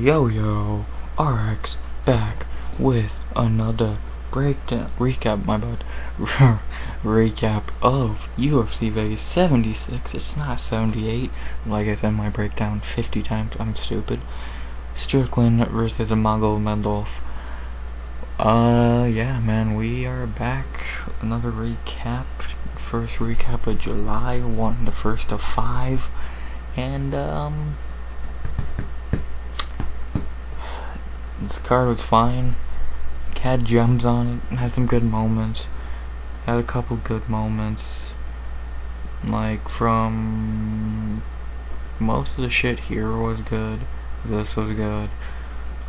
Yo, RX back with another recap, my bad, recap of UFC Vegas 76. It's not 78, like I said in my breakdown 50 times, I'm stupid. Strickland versus Magomedov. Yeah, man, we are back. Another recap. First recap of July 1, the first of 5. And, this card was fine. Had gems on it. Had some good moments. Had a couple good moments. Like, from most of the shit here was good. This was good.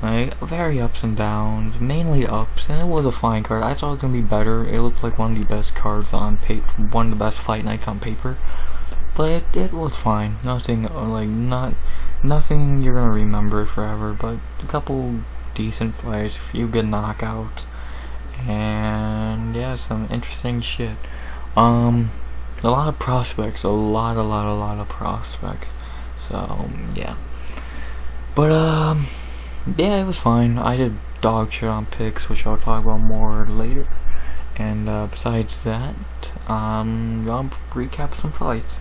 Like, very ups and downs. Mainly ups. And it was a fine card. I thought it was going to be better. It looked like one of the best cards on paper. One of the best fight nights on paper. But it was fine. Nothing, like, nothing you're going to remember forever. But a couple decent fights. A few good knockouts. And, yeah, some interesting shit. A lot of prospects. A lot of prospects. So, yeah. But, yeah, it was fine. I did dog shit on picks, which I'll talk about more later. And, besides that, I'll recap some fights.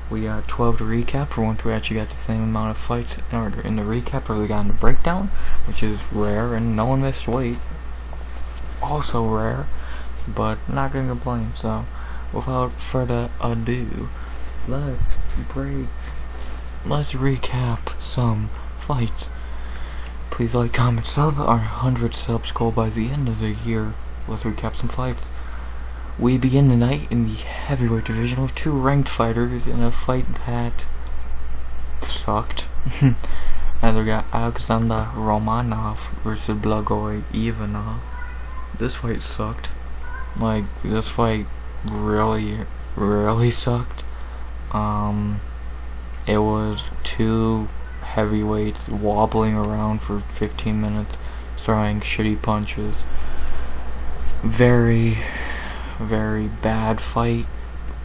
We got 12 to recap. For once, we actually got the same amount of fights in the recap as we got in the breakdown, which is rare, and no one missed weight. Also rare, but not gonna complain. So, without further ado, let's recap some fights. Please like, comment, sub. Our 100 subs goal by the end of the year. Let's recap some fights. We begin the night in the heavyweight division with two ranked fighters in a fight that sucked. And we got Alexandr Romanov versus Blagoy Ivanov. This fight sucked. Like, this fight really sucked. It was two heavyweights wobbling around for 15 minutes, throwing shitty punches. Very bad fight.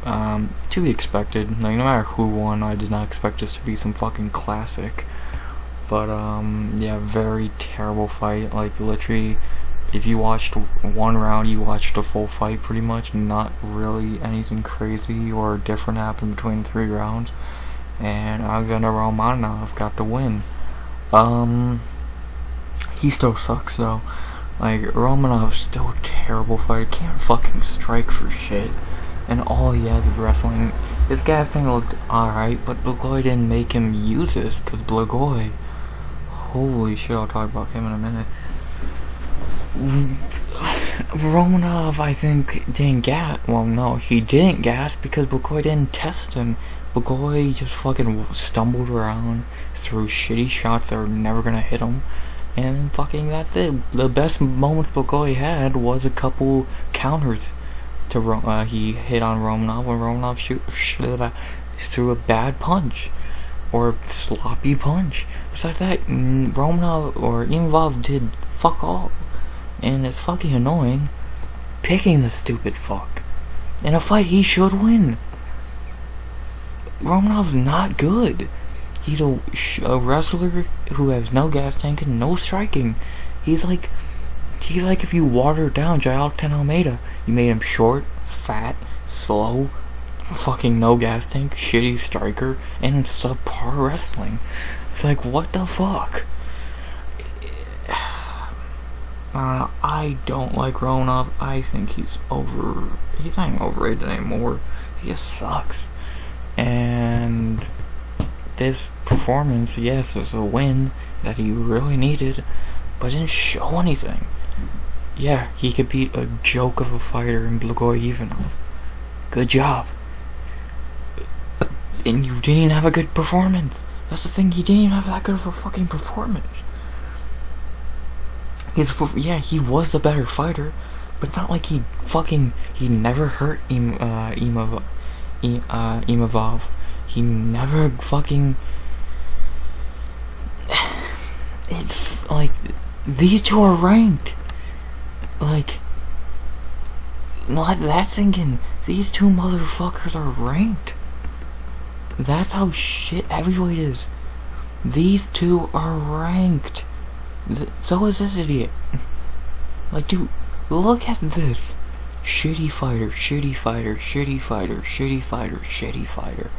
To be expected. Like, no matter who won, I did not expect this to be some fucking classic. But, yeah, very terrible fight. Like, literally, if you watched one round, you watched the full fight pretty much. Not really anything crazy or different happened between 3 rounds. And Alexandr Romanov got the win. He still sucks, though. Like, Romanov's still a terrible fighter. Can't fucking strike for shit. And all he has is wrestling. His gas tank looked alright, but Blagoy didn't make him use it. Because Blagoy, holy shit, I'll talk about him in a minute. Romanov, I think, didn't gas. Well, no, he didn't gas because Blagoy didn't test him. Blagoy just fucking stumbled around, threw shitty shots that were never gonna hit him. And fucking that's it. The best moments Blagoy had was a couple counters to he hit on Romanov when Romanov threw a bad punch or sloppy punch. Besides that, Romanov or Ivanov did fuck all, and it's fucking annoying picking the stupid fuck in a fight he should win. Romanov's not good. He's a wrestler who has no gas tank and no striking. He's like if you watered down Jailton Almeida. You made him short, fat, slow, fucking no gas tank, shitty striker, and subpar wrestling. It's like, what the fuck? I don't like Romanov. I think he's not even overrated anymore. He just sucks. And this performance, yes, is a win that he really needed, but didn't show anything. Yeah, he could beat a joke of a fighter in Blagoy Ivanov. Good job. And you didn't even have a good performance. That's the thing, he didn't even have that good of a fucking performance. Yeah, he was the better fighter, but not like he never hurt Ivanov. He never fucking... It's like, these two are ranked. Like, not that thinking. These two motherfuckers are ranked. That's how shit heavyweight is. These two are ranked. So is this idiot. Like, dude, look at this. Shitty fighter, shitty fighter, shitty fighter, shitty fighter, shitty fighter.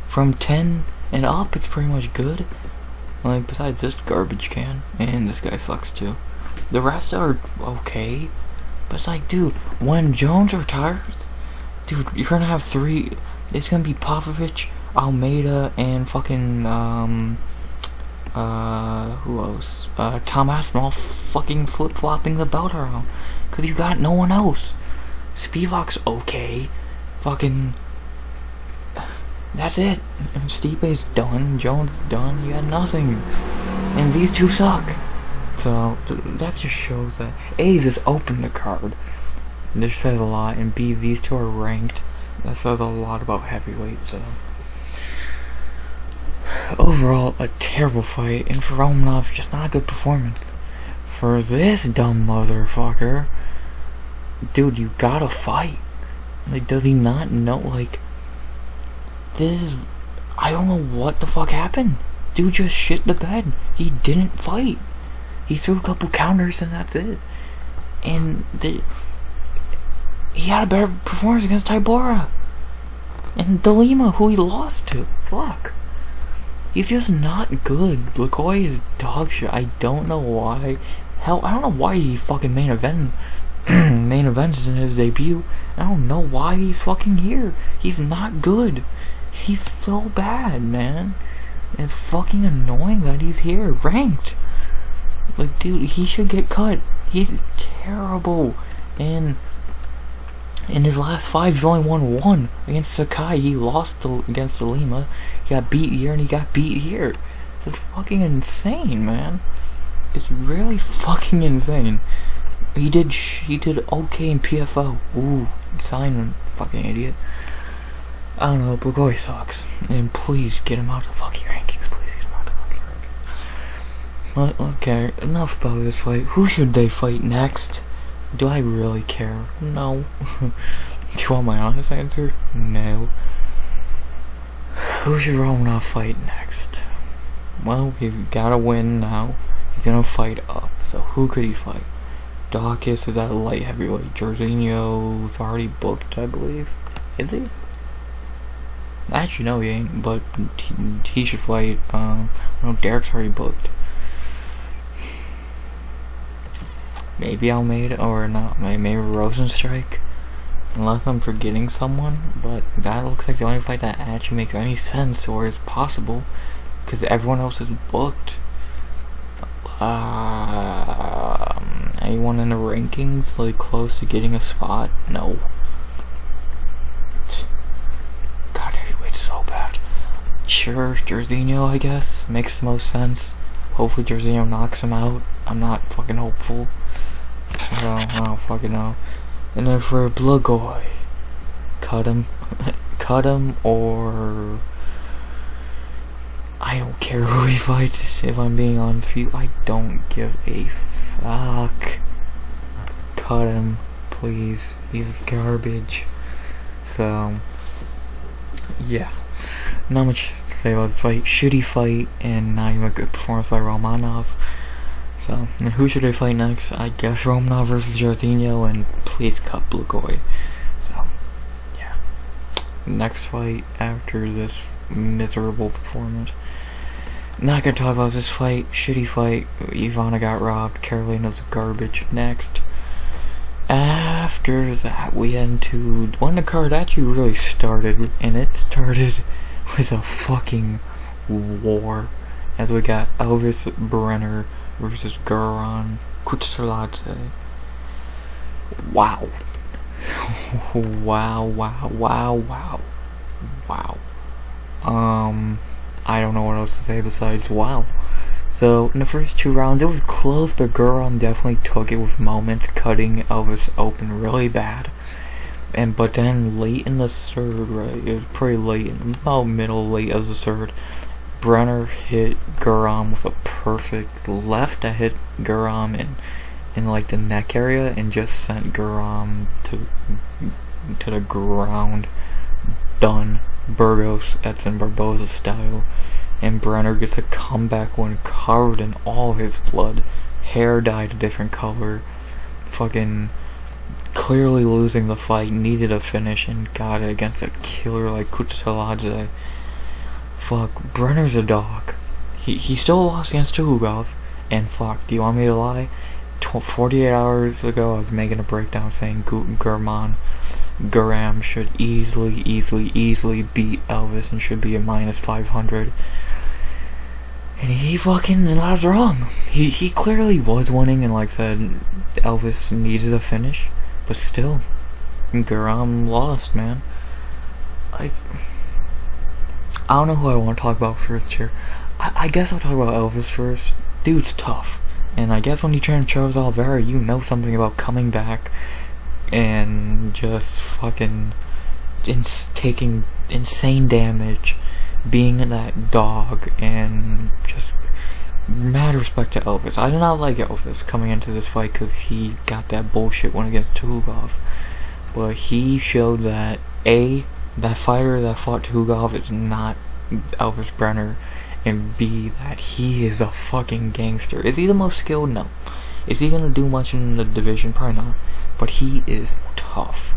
From 10 and up, it's pretty much good. Like, besides this garbage can. And this guy sucks too. The rest are okay. But it's like, dude, when Jones retires, dude, you're gonna have 3. It's gonna be Petrović, Almeida, and fucking, who else? Tom Aspinall all fucking flip-flopping the belt around. Cause you got no one else. Spivak's okay. Fucking... That's it. And Stipe's done. Jones is done. You got nothing. And these two suck. So, that just shows that A, this opened the card. This says a lot. And B, these two are ranked. That says a lot about heavyweight, so... Overall, a terrible fight. And for Romanov, just not a good performance. For this dumb motherfucker... Dude, you gotta fight. Like, does he not know? Like, this is... I don't know what the fuck happened. Dude just shit the bed. He didn't fight. He threw a couple counters and that's it. And he had a better performance against Tybura. And Delima, who he lost to. Fuck. He's just not good. Blagoy is dog shit. I don't know why. Hell, I don't know why he fucking main events in his debut. I don't know why he's fucking here. He's not good. He's so bad, man. It's fucking annoying that he's here, ranked. Like, dude, he should get cut. He's terrible. And in his last 5, he's only won 1 against Sakai. He lost against Delima. He got beat here and he got beat here. It's fucking insane, man. It's really fucking insane. He did okay in PFO. Ooh, Simon, fucking idiot. I don't know, Blagoy sucks. And please get him out of the fucking rankings. Please get him out of the fucking rankings. Okay, enough about this fight. Who should they fight next? Do I really care? No. Do you want my honest answer? No. Who should Romanov fight next? Well, he's gotta win now. He's gonna fight up. So who could he fight? Dawkins is at light heavyweight. Jorginho's already booked, I believe. Is he? Actually, no, he ain't. But he should fight. No, Derek's already booked. Maybe Almeida or not. Maybe Rosenstrike. Unless I'm forgetting someone, but that looks like the only fight that actually makes any sense or is possible, because everyone else is booked. Anyone in the rankings like close to getting a spot? No. God, heavyweight's so bad. Sure, Jorginho, I guess, makes the most sense. Hopefully Jorginho knocks him out. I'm not fucking hopeful. I don't fucking know. And then for Blagoy, cut him. Cut him, or I don't care who he fights. If I'm being honest with you, I don't give a fuck. Cut him, please. He's garbage. So, yeah. Not much to say about this fight. Shitty fight, and not even a good performance by Romanov. So, and who should I fight next? I guess Romanov versus Jorginho, and please cut Blagoy. So, yeah. Next fight after this miserable performance. Not gonna talk about this fight. Shitty fight. Ivana got robbed. Carolina's garbage. Next. After that, we head into when the card actually really started, and it started with a fucking war. As we got Elves Brener versus Guram Kutateladze. Wow. Wow. I don't know what else to say besides wow. So, in the first 2 rounds, it was close, but Guram definitely took it with moments, cutting Elves open really bad. But then, late in the third, right, it was pretty late, about late of the third, Brener hit Guram with a perfect left that hit Guram in like the neck area and just sent Guram to the ground. Done. Burgos, Edson Barboza style. and Brener gets a comeback win covered in all his blood, hair dyed a different color, fucking clearly losing the fight, needed a finish, and got it against a killer like Kutateladze. Fuck, Brener's a dog. He still lost against Tuhugov, and fuck, do you want me to lie? 48 hours ago, I was making a breakdown saying Guram should easily beat Elves and should be a minus 500. And I was wrong. He clearly was winning, and like I said, Elves needed a finish, but still, Guram lost, man. Like, I don't know who I want to talk about first here. I guess I'll talk about Elves first. Dude's tough. And I guess when you train Charles Oliveira, you know something about coming back and just fucking taking insane damage, being that dog, and just mad respect to Elves. I did not like Elves coming into this fight because he got that bullshit win against Tuhugov. But he showed that that fighter that fought Tuhugov is not Elves Brener, and B, that he is a fucking gangster. Is he the most skilled? No. Is he gonna do much in the division? Probably not. But he is tough.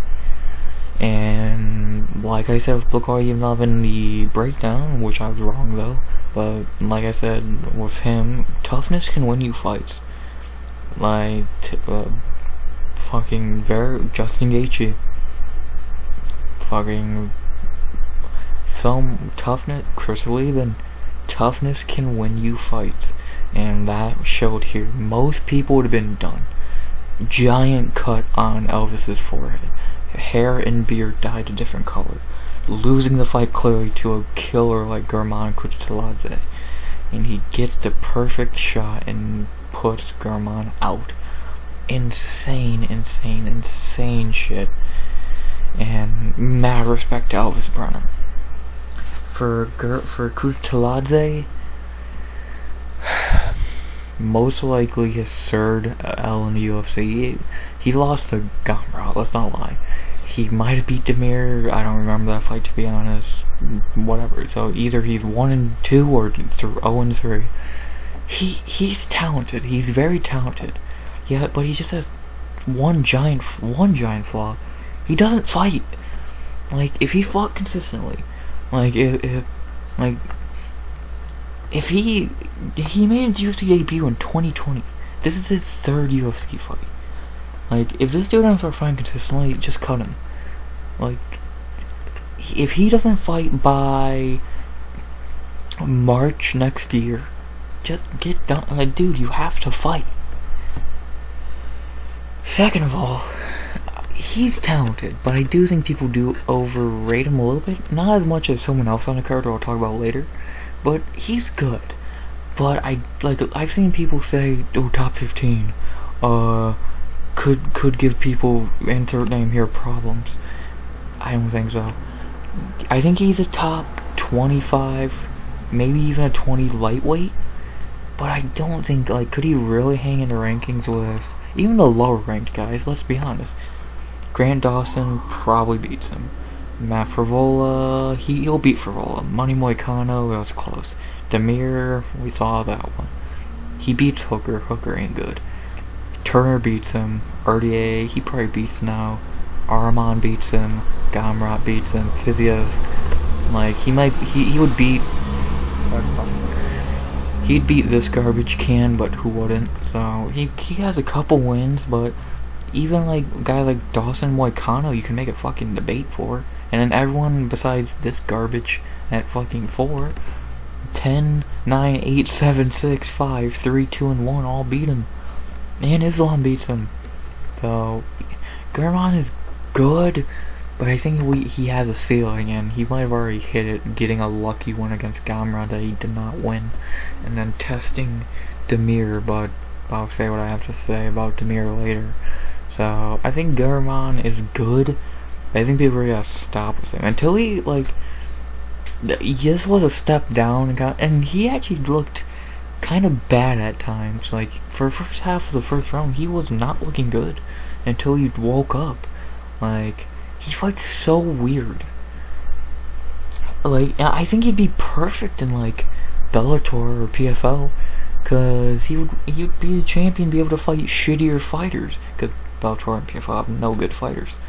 And like I said with Blagoy Ivanov in the breakdown, which I was wrong though, but like I said with him, toughness can win you fights. Like fucking Justin Gaethje. Fucking some toughness, Chris Leben. Toughness can win you fights, and that showed here. Most people would have been done. Giant cut on Elvis's forehead, hair and beard dyed a different color, losing the fight clearly to a killer like Guram Kutateladze, and he gets the perfect shot and puts Guram out. Insane shit, and mad respect to Elves Brener. For Kutateladze, most likely his third L in the UFC. He lost to Gamrot, let's not lie. He might have beat Demir, I don't remember that fight to be honest. Whatever, so either he's 1-2 or 0-3. He's talented, he's very talented. Yeah, but he just has one giant flaw. He doesn't fight. Like, if he fought consistently, like if he made his UFC debut in 2020. This is his third UFC fight. Like, if this dude doesn't start fighting consistently, just cut him. Like, if he doesn't fight by March next year, just get done. Like, dude, you have to fight. Second of all, he's talented, but I do think people do overrate him a little bit. Not as much as someone else on the card, who I'll talk about later. But he's good. But I've seen people say, "Oh, top 15, could give people, insert name here, problems." I don't think so. I think he's a top 25, maybe even a 20 lightweight. But I don't think, like, could he really hang in the rankings with even the lower ranked guys? Let's be honest. Grant Dawson probably beats him. Matt Frivola, he'll beat Frivola. Money Moicano, that was close. Demir, we saw that one. He beats Hooker. Hooker ain't good. Turner beats him. RDA, he probably beats now. Arman beats him. Gamrot beats him. Fiziev, like, he would beat. He'd beat this garbage can, but who wouldn't? So he has a couple wins, but even like a guy like Dawson Moicano, you can make a fucking debate for. And then everyone besides this garbage at fucking 4, 10, 9, 8, 7, 6, 5, 3, 2, and 1 all beat him. And Islam beats him. So Guram is good, but I think he has a ceiling, and he might have already hit it, getting a lucky win against Gamrot that he did not win, and then testing Demir. But I'll say what I have to say about Demir later. So I think Guram is good. I think people really have to stop with him until he, like, this was a step down, and he actually looked kind of bad at times. Like, for the first half of the first round, he was not looking good until he woke up. Like, he fights so weird. Like, I think he'd be perfect in, like, Bellator or PFL, cause he'd be the champion, be able to fight shittier fighters, cause Bellator and PFL have no good fighters.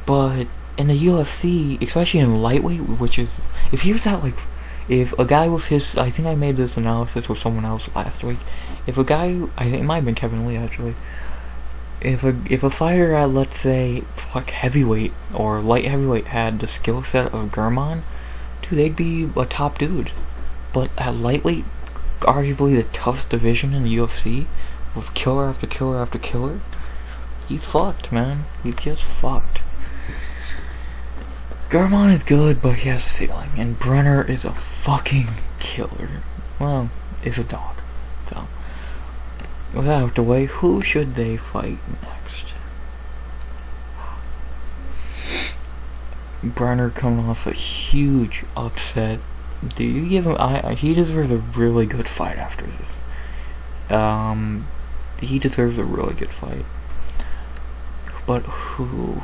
But in the UFC, especially in lightweight, which is, if he was at like, if a guy with his, I think I made this analysis with someone else last week. If a guy, I think it might have been Kevin Lee actually. If a fighter at, let's say, heavyweight or light heavyweight had the skill set of Gurman, dude, they'd be a top dude. But at lightweight, arguably the toughest division in the UFC, with killer after killer after killer, he's fucked, man. He's just fucked. Gurman is good, but he has a ceiling, and Brener is a fucking killer. Well, is a dog. So, with that out the way, who should they fight next? Brener coming off a huge upset. Do you give him? He deserves a really good fight after this. He deserves a really good fight. But who?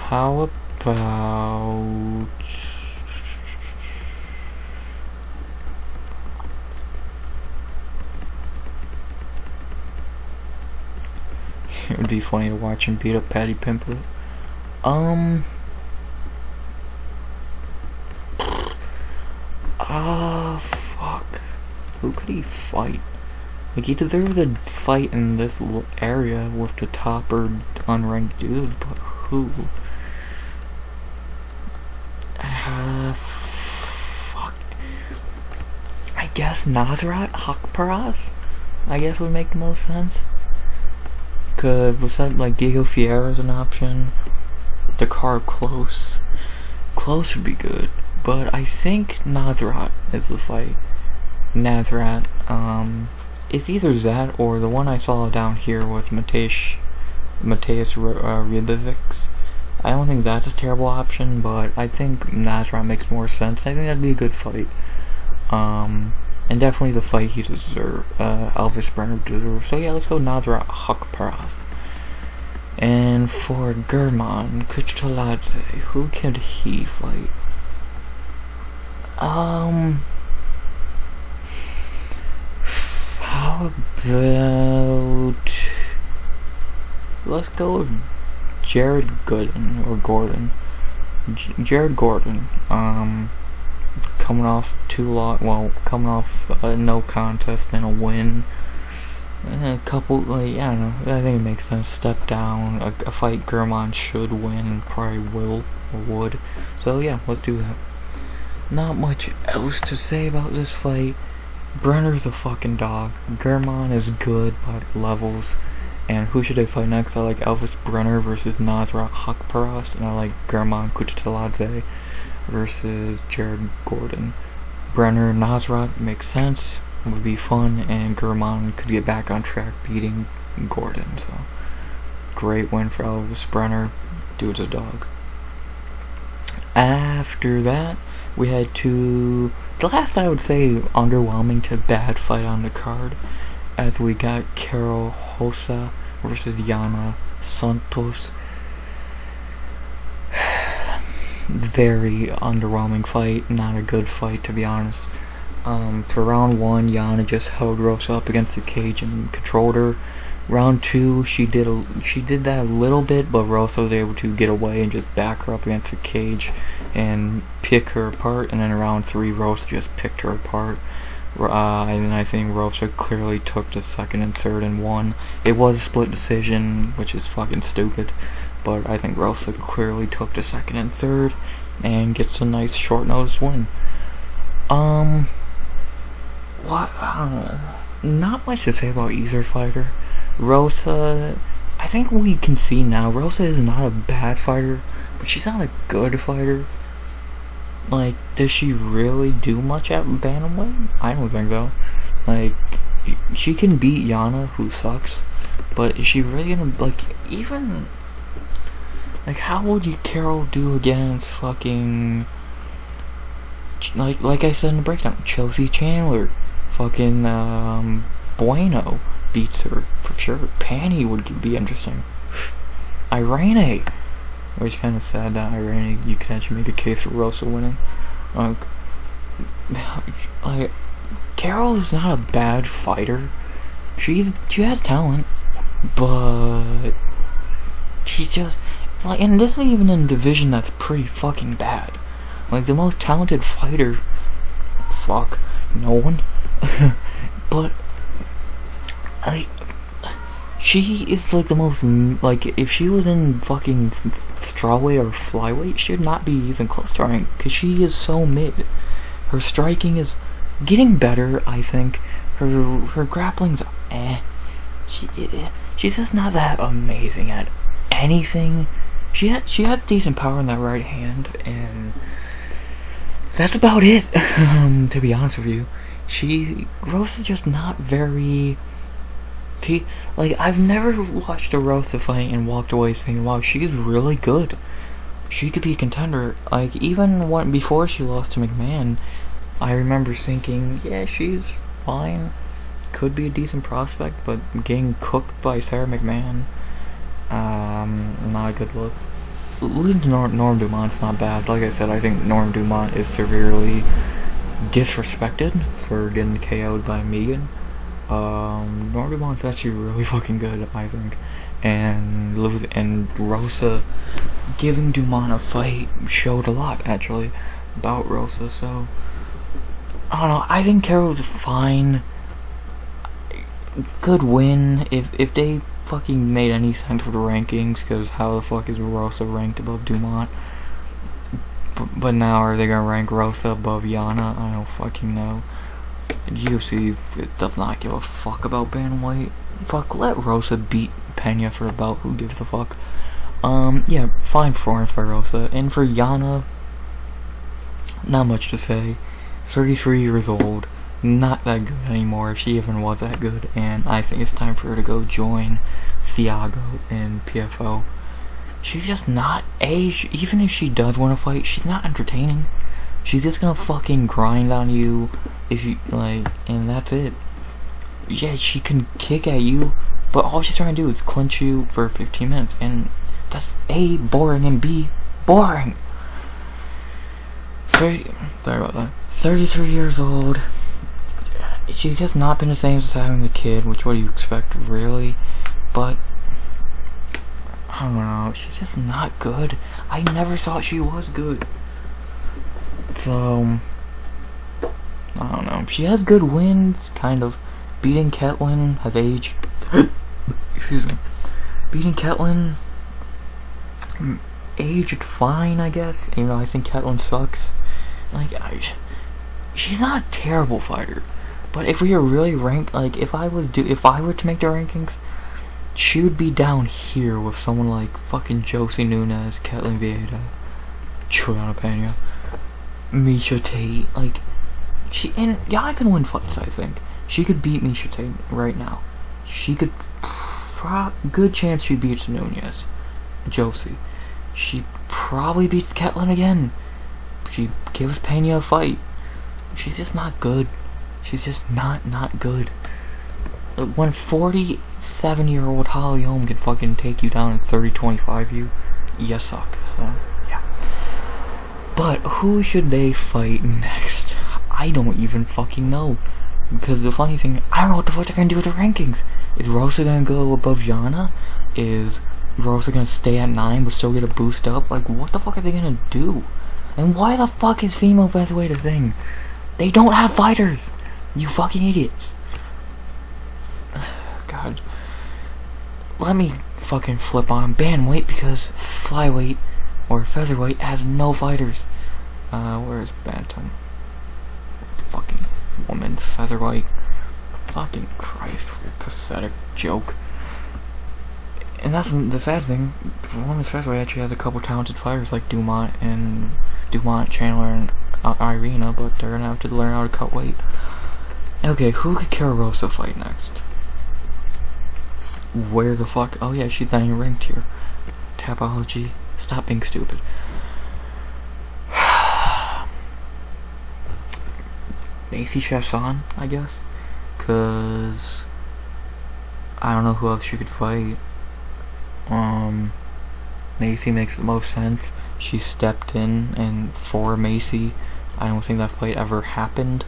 How about? It would be funny to watch him beat up Paddy Pimblett. Fuck. Who could he fight? Like, he deserves a fight in this area with the top or unranked dude, but who? Fuck. I guess Nasrat Haqparast, I guess, would make the most sense. Cause besides, like, Diego Fierro is an option. The card close would be good, but I think Nasrat is the fight. Nasrat, it's either that or the one I saw down here with Mateusz Ruziboev. I don't think that's a terrible option, but I think Nasrat makes more sense. I think that'd be a good fight. And definitely the fight he deserves, Elves Brener deserves. So yeah, let's go Nasrat Haqparast. And for Gurman, Kutateladze, who could he fight? How about, let's go with Jared Gordon. Jared Gordon, coming off coming off a no contest and a win. A couple, like, I don't know, I think it makes sense. Step down, a fight Gurman should win and probably will or would. So yeah, let's do that. Not much else to say about this fight. Brener's a fucking dog. Gurman is good by levels. And who should I fight next? I like Elves Brener versus Nasrat Haqparast, and I like Gurman Kutateladze versus Jared Gordon. Brener Nasrat makes sense, would be fun, and Gurman could get back on track beating Gordon. So great win for Elves Brener. Dude's a dog. After that, we had the last, I would say, underwhelming to bad fight on the card, as we got Karol Rosa versus Yana Santos. Very underwhelming fight, not a good fight, to be honest. For round 1, Yana just held Rosa up against the cage and controlled her. Round 2, she did that a little bit, but Rosa was able to get away and just back her up against the cage and pick her apart. And then round 3, Rosa just picked her apart. And I think Rosa clearly took the second and third and won. It was a split decision, which is fucking stupid, but I think Rosa clearly took the second and third and gets a nice short notice win. Not much to say about either fighter. Rosa, I think we can see now, Rosa is not a bad fighter, but she's not a good fighter. Like, does she really do much at bantamweight? I don't think so. Like, she can beat Yana, who sucks, but is she really gonna, like, even, like, how would Karol do against fucking, like I said in the breakdown, Chelsea Chandler, fucking, Bueno beats her, for sure. Pani would be interesting. Ariane, which kind of sad that Ariane, you could actually make a case for Rosa winning. Like, Karol is not a bad fighter. She has talent, but she's just like, and this is even in a division that's pretty fucking bad. Like, the most talented fighter, fuck, no one. But like, she is like the most, like, if she was in fucking strawweight or flyweight, she'd not be even close to rank, because she is so mid. Her striking is getting better, I think. Her grappling's she's just not that amazing at anything. She has decent power in that right hand, and that's about it. To be honest with you, Rosa's just not very. Like, I've never watched a Rosa fight and walked away thinking, wow, she's really good. She could be a contender. Like, even before she lost to McMahon, I remember thinking, yeah, she's fine. Could be a decent prospect, but getting cooked by Sarah McMahon, not a good look. Losing to Norm Dumont's not bad. Like I said, I think Norm Dumont is severely disrespected for getting KO'd by Megan. Norm Dumont's actually really fucking good, I think. And Rosa giving Dumont a fight showed a lot, actually, about Rosa, so I don't know, I think Karol's fine. Good win if they fucking made any sense with the rankings, because how the fuck is Rosa ranked above Dumont? But now are they gonna rank Rosa above Yana? I don't fucking know. UFC does not give a fuck about bantamweight. Fuck, let Rosa beat Pena for a belt. Who gives a fuck? Yeah, fine performance for Rosa. And for Yana, not much to say. 33 years old, not that good anymore, if she even was that good, and I think it's time for her to go join Thiago in PFO. She's just not even if she does want to fight, she's not entertaining. She's just gonna fucking grind on you, if you, like, and that's it. Yeah, she can kick at you, but all she's trying to do is clinch you for 15 minutes, and that's A, boring, and B, boring. Sorry about that. 33 years old. She's just not been the same since having the kid, which what do you expect, really? But I don't know, she's just not good. I never thought she was good. So I don't know. She has good wins, kind of. Beating Ketlin has aged. Excuse me. Beating Ketlin aged fine, I guess. You know, I think Ketlin sucks. Like, she's not a terrible fighter, but if we were really ranked, like, if I were to make the rankings, she would be down here with someone like fucking Josie Nunes, Ketlin Vieira, Juliana Pena, Misha Tate. Like, Yana can win fights. I think she could beat Misha Tate right now. She could, good chance she beats Nunes, Josie. She probably beats Ketlin again. She gives Pena a fight. She's just not good. She's just not good. When 47-year-old Holly Holm can fucking take you down in 30-25, you suck. So, yeah. But who should they fight next? I don't even fucking know. Because the funny thing, I don't know what the fuck they're gonna do with the rankings. Is Rosa gonna go above Yana? Is Rosa gonna stay at 9 but still get a boost up? Like, what the fuck are they gonna do? And why the fuck is female featherweight a thing? They don't have fighters! You fucking idiots. God. Let me fucking flip on bantamweight because flyweight or featherweight has no fighters. Where's bantam? Fucking woman's featherweight. Fucking Christ, pathetic joke. And that's the sad thing. Women's featherweight actually has a couple talented fighters like Dumont, Chandler, and Irina, but they're gonna have to learn how to cut weight. Okay, who could Karol Rosa fight next? Where the fuck? Oh yeah, she's not even ranked here. Tapology. Stop being stupid. Macy Chasson, I guess. Cause I don't know who else she could fight. Macy makes the most sense. She stepped in, and for Macy, I don't think that fight ever happened.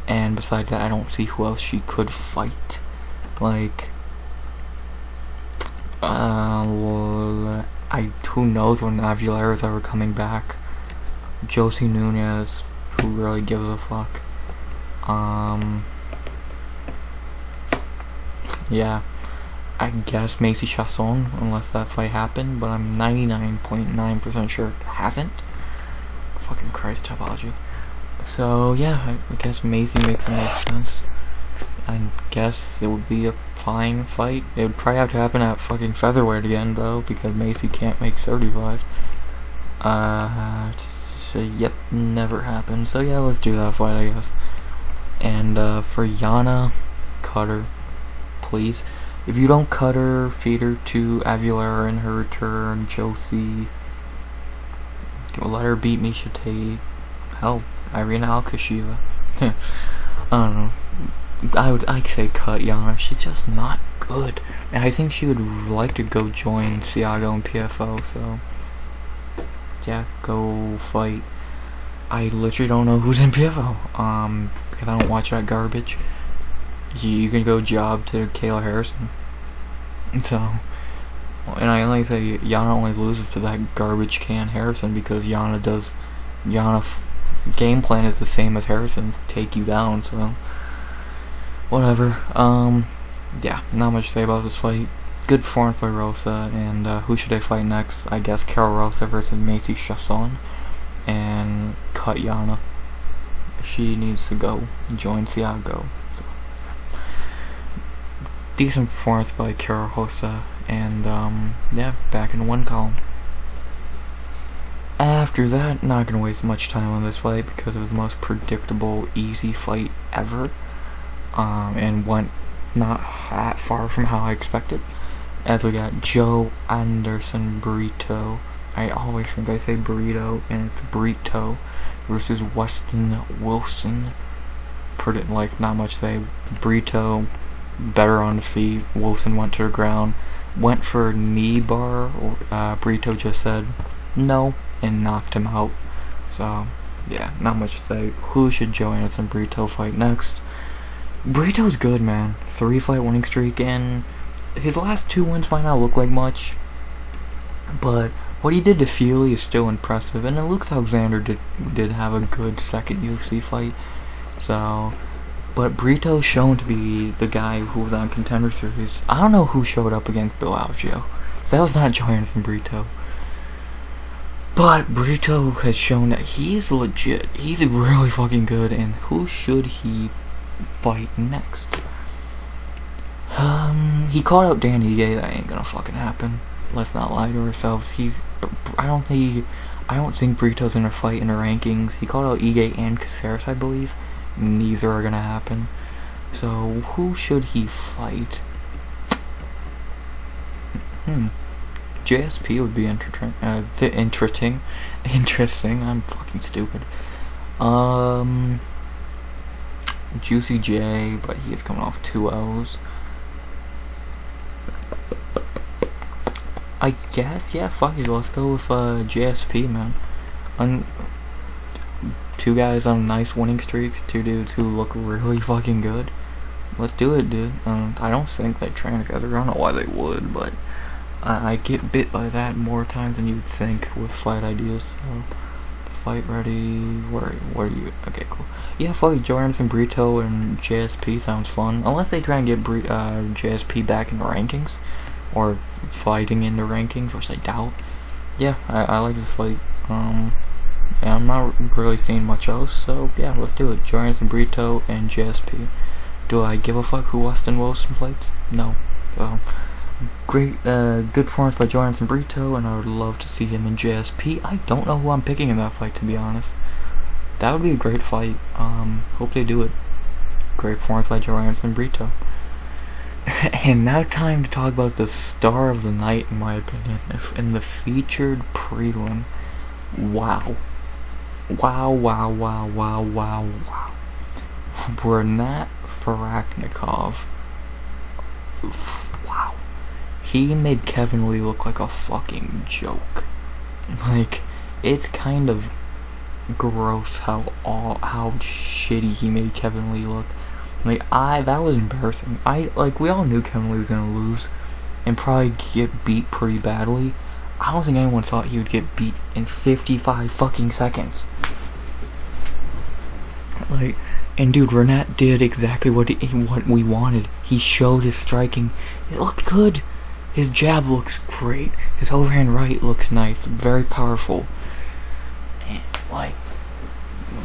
And besides that, I don't see who else she could fight. Like, who knows when Aguilera is ever coming back. Josie Nunez, who really gives a fuck. Yeah, I guess Macy Chasson, unless that fight happened, but I'm 99.9% sure it hasn't. Fucking Christ, topology. So yeah, I guess Macy makes the most sense. I guess it would be a fine fight. It would probably have to happen at fucking featherweight again, though, because Macy can't make 35. So yep, never happened. So yeah, let's do that fight, I guess. And for Yana, cut her, please. If you don't cut her, feed her to Aguilera in her return. Josie, let her beat Misha Tate. Hell, Irene Alkasheva. I don't know. I'd say cut Yana. She's just not good. And I think she would like to go join Thiago and PFO. So yeah, go fight. I literally don't know who's in PFO. Because I don't watch that garbage. You can go job to Kayla Harrison. So, and I only say Yana only loses to that garbage can Harrison because Yana's game plan is the same as Harrison's, take you down. So, whatever. Yeah, not much to say about this fight. Good performance by Rosa, and who should I fight next? I guess Karol Rosa versus Macy Chasson, and cut Yana. She needs to go join Thiago. So. Decent performance by Karol Rosa, and yeah, back in one column. After that, not gonna waste much time on this fight because it was the most predictable, easy fight ever, and went not that far from how I expected. As we got Joanderson Brito. I always think I say burrito, and it's Brito versus Westin Wilson. Pretty, like, not much to say. Brito better on the feet. Wilson went to the ground, went for a knee bar. Brito just said no and knocked him out. So yeah, not much to say. Who should Joanderson Brito fight next? Brito's good, man. 3-fight winning streak, and his last 2 wins might not look like much, but what he did to Feely is still impressive, and it looks Alexandr did have a good second UFC fight. So, but Brito's shown to be the guy who was on Contender Series. I don't know who showed up against Bill Algeo. That was not Joanderson Brito. But Brito has shown that he is legit. He's really fucking good, and who should he fight next? He called out Danny Ige. That ain't gonna fucking happen. Let's not lie to ourselves. I don't think Brito's in a fight in the rankings. He called out Ige and Caceres, I believe. Neither are gonna happen. So who should he fight? JSP would be interesting. I'm fucking stupid. Juicy J, but he is coming off 2 L's. I guess, yeah, fuck it, let's go with JSP, man. 2 guys on nice winning streaks, 2 dudes who look really fucking good. Let's do it, dude. I don't think they train together. I don't know why they would, but I get bit by that more times than you'd think with fight ideas. So, fight ready. Where are you? Okay, cool. Yeah, fuck it, Joanderson Brito and JSP sounds fun. Unless they try and get JSP back in the rankings, or fighting in the rankings, which I doubt. Yeah, I like this fight. And I'm not really seeing much else, so yeah, let's do it. Joanderson Brito and JSP. Do I give a fuck who Westin Wilson fights? No. So, great, good performance by Joanderson Brito, and I would love to see him in JSP. I don't know who I'm picking in that fight, to be honest. That would be a great fight. Hope they do it. Great performance by Joanderson Brito. And now time to talk about the star of the night, in my opinion, in the featured prelim. Wow. Wow. Rinat Fakhretdinov. Wow. he made Kevin Lee look like a fucking joke. Like, it's kind of gross how shitty he made Kevin Lee look. Like, that was embarrassing. We all knew Kevin Lee was gonna lose and probably get beat pretty badly. I don't think anyone thought he would get beat in 55 fucking seconds. Like, and dude, Rinat did exactly what we wanted. He showed his striking. It looked good. His jab looks great. His overhand right looks nice. Very powerful. And, like,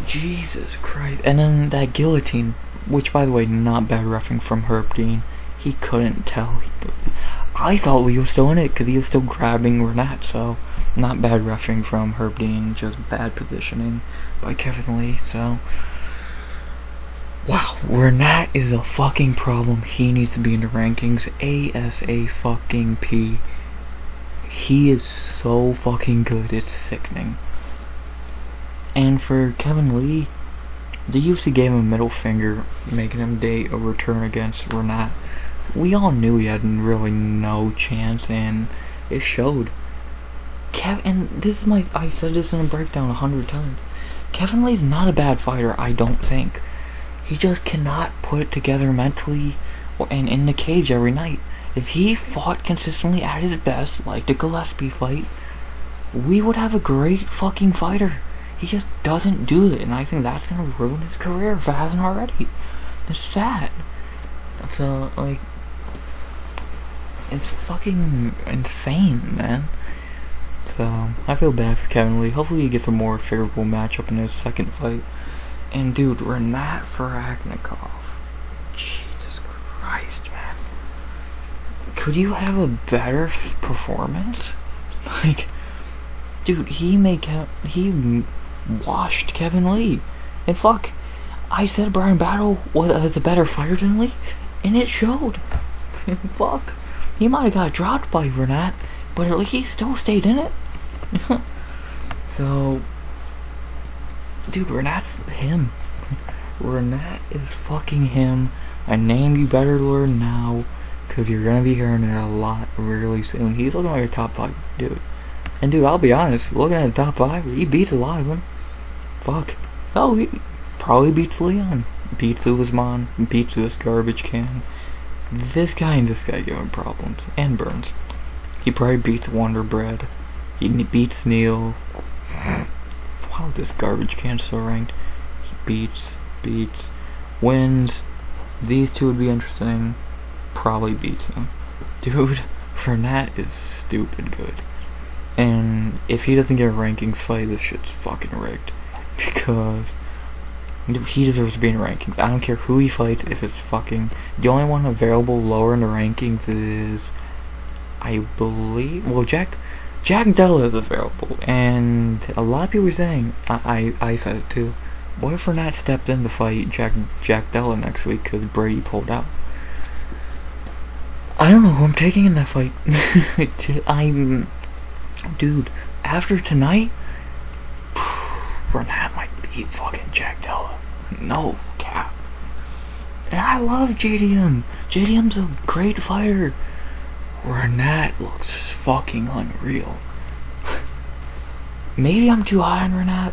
Jesus Christ. And then that guillotine, which, by the way, not bad reffing from Fakhretdinov. He couldn't tell. I thought he was still in it because he was still grabbing Rinat, so not bad reffing from Fakhretdinov, just bad positioning by Kevin Lee, so wow, Rinat is a fucking problem. He needs to be in the rankings ASA fucking P. He is so fucking good, it's sickening. And for Kevin Lee, the UFC gave him a middle finger, making him date a return against Rinat. We all knew he had really no chance, and it showed. And this is I said this in a breakdown 100 times. Kevin Lee's not a bad fighter, I don't think. He just cannot put it together mentally and in the cage every night. If he fought consistently at his best, like the Gillespie fight, we would have a great fucking fighter. He just doesn't do it, and I think that's gonna ruin his career if it hasn't already. It's sad. So, like, it's fucking insane, man. So, I feel bad for Kevin Lee. Hopefully he gets a more favorable matchup in his second fight. And dude, Rinat Fakhretdinov. Jesus Christ, man. Could you have a better performance? Like, dude, he washed Kevin Lee. And fuck, I said Brian Battle was a better fighter than Lee, and it showed. Fuck. He might have got dropped by Rinat, but at least he still stayed in it. So, dude, Rinat's him. Rinat is fucking him. A name you better learn now, because you're going to be hearing it a lot really soon. He's looking like a top 5 dude. And dude, I'll be honest, looking at the top 5, he beats a lot of them. Fuck. Oh, he probably beats Leon. Beats Usman. Beats this garbage can. This guy and this guy give him problems. And Burns. He probably beats Wonder Bread. He beats Neil. Wow, this garbage can still ranked. He beats, wins. These two would be interesting. Probably beats them. Dude, Rinat is stupid good. And if he doesn't get a rankings fight, this shit's fucking rigged. Because he deserves to be in the rankings. I don't care who he fights, if it's fucking... The only one available lower in the rankings is... I believe... Well, Jack Della is available. And a lot of people are saying... I said it too. What if Rinat stepped in to fight Jack Della next week because Brady pulled out? I don't know who I'm taking in that fight. Dude, after tonight, Rinat might beat fucking Jack Della. No cap. And I love JDM. JDM's a great fighter. Rinat looks fucking unreal. Maybe I'm too high on Rinat,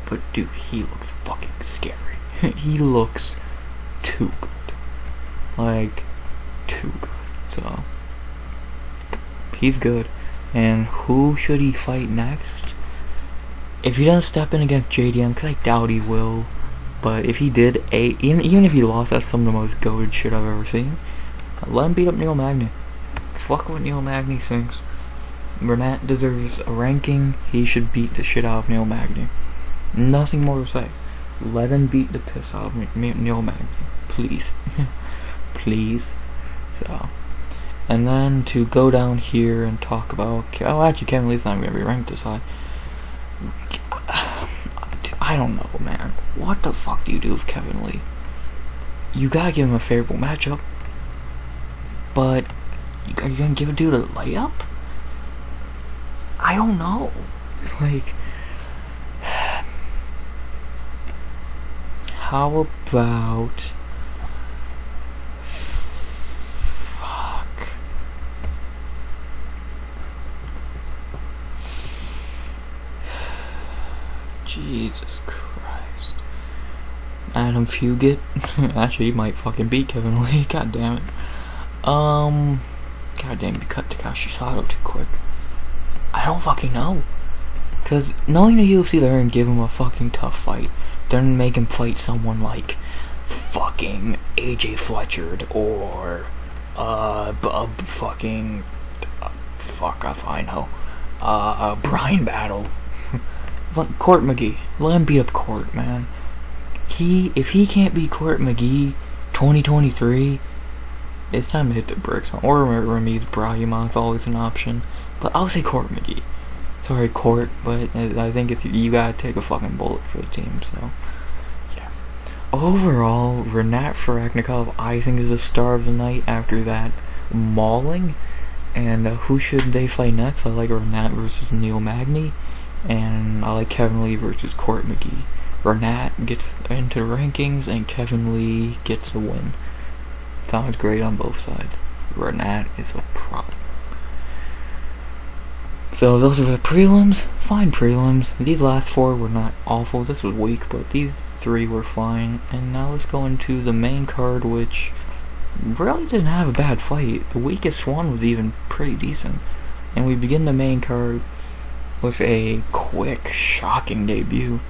but dude, he looks fucking scary. He looks too good. Like, too good. So, he's good. And who should he fight next? If he doesn't step in against JDM, because I doubt he will, but if he did, even if he lost, that's some of the most goated shit I've ever seen. Let him beat up Neil Magny. Fuck what Neil Magny thinks. Rinat deserves a ranking. He should beat the shit out of Neil Magny. Nothing more to say. Let him beat the piss out of Neil Magny. Please. Please. So... And then to go down here and talk about... Oh, actually, Kevin Lee's not going to be ranked this high. I don't know, man. What the fuck do you do with Kevin Lee? You gotta give him a favorable matchup. But, are you gonna give a dude a layup? I don't know. Like... How about... Adam Fugit. Actually, he might fucking beat Kevin Lee. God damn it. God damn, you cut Takashi Sato too quick. I don't fucking know. Cause knowing the UFC, they're gonna give him a fucking tough fight. They're gonna make him fight someone like fucking AJ Fletcher or fucking fuck if I know. Brian Battle. Court McGee. Let him beat up Court, man. If he can't beat Court McGee 2023, it's time to hit the bricks. Or Ramiz Brahimov, always an option. But I'll say Court McGee. Sorry, Court, but I think it's you gotta take a fucking bullet for the team, so yeah. Overall, Rinat Fakhretdinov, I think, is the star of the night after that mauling. And who should they fight next? I like Rinat versus Neil Magny, and I like Kevin Lee versus Court McGee. Rinat gets into the rankings, and Kevin Lee gets the win. Sounds great on both sides. Rinat is a problem. So those are the prelims. Fine prelims. These last four were not awful. This was weak, but these three were fine. And now let's go into the main card, which really didn't have a bad fight. The weakest one was even pretty decent. And we begin the main card with a quick, shocking debut.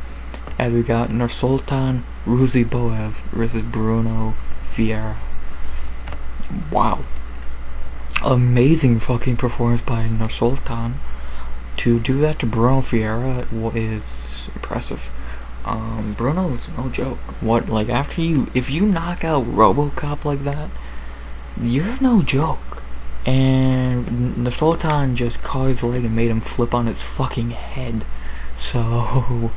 As we got Nursulton Ruziboev versus Bruno Ferreira. Wow. Amazing fucking performance by Nursulton. To do that to Bruno Ferreira is impressive. Bruno is no joke. If you knock out RoboCop like that, you're no joke. And Nursulton just caught his leg and made him flip on his fucking head. So,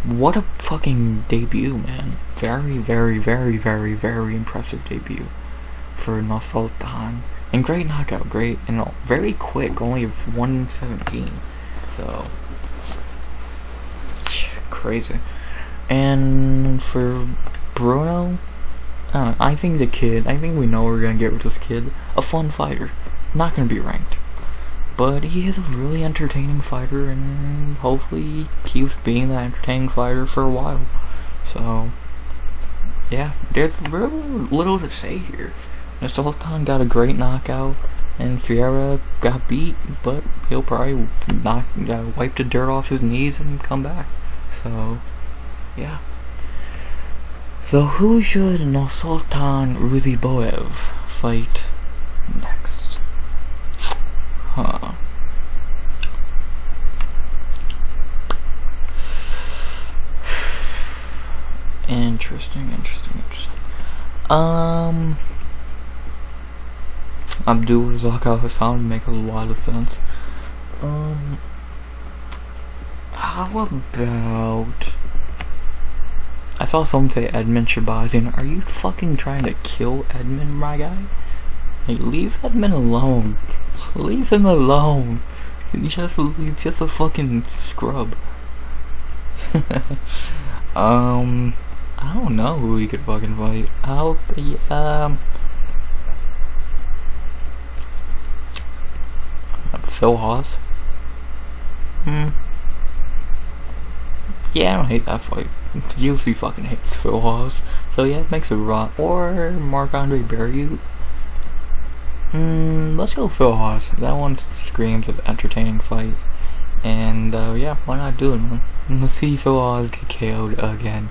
what a fucking debut, man. Very, very, very, very, very impressive debut for Nursulton. And great knockout, great, and very quick, only 117. So, crazy. And for Brunno, I think we know we're gonna get with this kid. A fun fighter. Not gonna be ranked. But he is a really entertaining fighter, and hopefully he keeps being that entertaining fighter for a while. So, yeah, there's really little to say here. Nursulton got a great knockout, and Ferreira got beat, but he'll probably wipe the dirt off his knees and come back. So, yeah. So who should Nursulton Ruziboev fight next? Huh. Interesting. Abdul Zakal Hassan would make a lot of sense. How about... I saw someone say Edmund Shabazian. Are you fucking trying to kill Edmund, my guy? Hey, leave Edmund alone. Leave him alone. He's just a fucking scrub. I don't know who he could fucking fight. Phil Haas? Yeah, I don't hate that fight. UFC fucking hates Phil Haas. So yeah, it makes a rot. Or Marc-Andre Barriou. Let's go Phil Haas. That one screams of entertaining fight. And yeah, why not do it, man? Let's see Phil Haas get KO'd again.